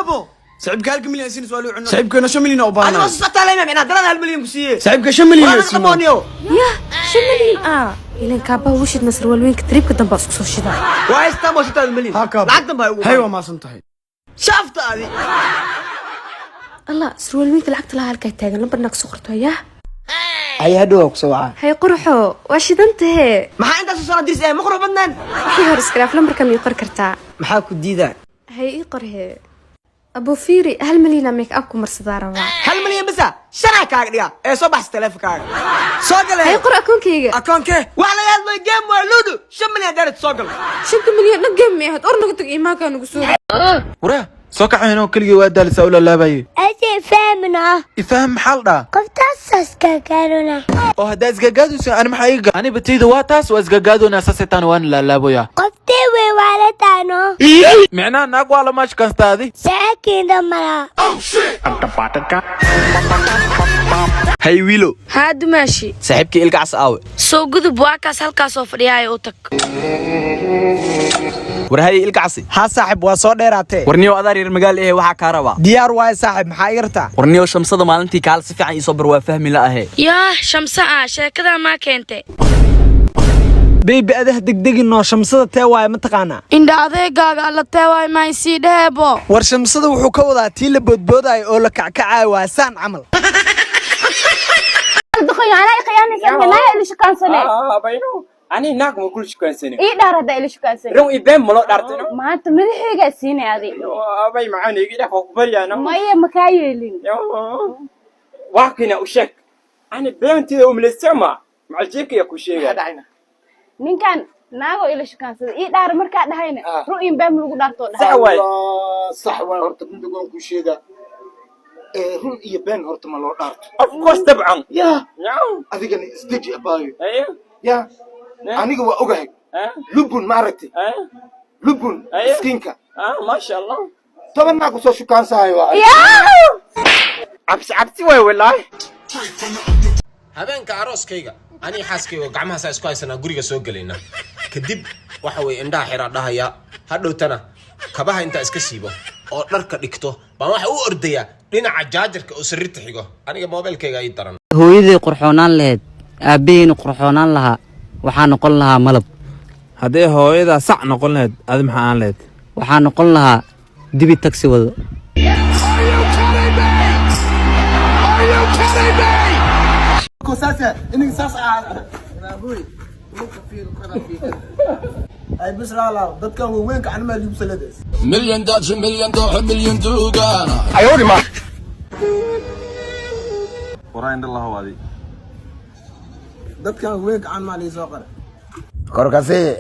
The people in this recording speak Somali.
ابو سعيبك هالك مليون سين سؤالي عنه سعيبك انا شو مليون اوبانا انا وصلت على ما انا درنا هالمليون كسيه سعيبك شو مليون يا شو مليون إلين كابا وشد نصر والوين كتريب كدن باسكو شدا وايش تم وشد المليون لعقتم باي ايوه ما سنتهي شافت هذه الله سروال وين لعقت لها هالكاي تاغن لبرناك سقرتو ياه هي هدوك سوعة هي قرحو واشدنته ما انت سو درس ايه مقرب بدن في هورس كراف لمركم يقر كرتا maxaa ku diidaa هي يقره ابو فيري هل ملينا ميك ابكو مرسدارا هالمليون بس شنا كاغ ديا ايه سو بحث تليفونكاغ سو قال هي قر اكونكيغا اكونكي وعلى هذا الجيم ولودو شو مليون دارت سو قال 5 مليون نقمي هاد اور نقتق ايمانكا نغسو وراه soo kacayno kaliya waa daalisa ula laabaye أجي فهمنا ifaham maxal dha قفت أسكاكارنا oo hada isgagaadayso ani maxay iga ani batayda waa taas waa isgagaadona sasetan waan la laaboya قفت ووالدانو macna naag waa la maash kastaadi ساكن دمرا hay wiilo هاد ماشي saaxibkii ilkaas aawe soo gudub waa kaas halkaas oo fadhiyaay oo tag war hay ilkaasi ها صاحب waa soo dheeraatee warniyo adar yar magaal ee waxa ka raba diyaar waay saaxib maxaa iga rabtaa warniyo shamsada maalintii kaal si fiican isoo bar waa fahmi la ahe yaa shamsa sheekada ma keentay بيبي أده دقدقي إنه شمسة تواي متقانا indha adeegaaga alla teewaay ma isii dheebo war shamsada wuxuu ka wadaa tii la boodbooday oo la kackacaay waa saan camal دخل انا خيانه ما اللي شكان سنه bayno ani naag ma kul shukaansane اي دارده اللي شكان سنه run ibeen malo dhartino ما انت مدحيغا سيني ادي abay macaan iga dhaaf ku baryaano ما هي مكايلين waakina u sheeg ani beentida umleysama macaljeeka ku sheegay ninkan naago ila shukaansada ii dhaar markaa dhahayna ru'in baam lagu dhaarto dhahay صح waa horta bindigoon ku sheega run iyo been horta ma loo dhaarto of course dabcan ya yaw adigana isdeji abaayo ayo ya aniga waa ogahay lubun ma aragtay lubun skinka ma sha Allah tobanaa ku soo shukaansahay waa absi way wallahi habeenka arooskayga ani xaaskayga gacmaha sa isku haysanaa guriga soo galayna kadib waxa way indhaha xira dhahaya hadhowtana kabaha inta iska siibo oo dharka dhigto baan waxa u ordaya dhinaca jaajarka oo sariirta xigo aniga mobilkayga ay daran hooyadii qurxoonaan lahayd aabbihii qurxoonaan lahaa waxaa noqon lahaa malab hadee hooyada sac noqon lahayd adi maxaa aan lahayd waxaa noqon lahaa dibi taxi wado كوساسة إنك ساس على أبوي كفير كذا فيك أي بس لا ضد كان وينك عن ما يوصل لدس مليون داتش مليون دوح مليون دوغانا أيوري ما warayn Allah wadi ضد كان وينك عن ما لي سوقر korkasi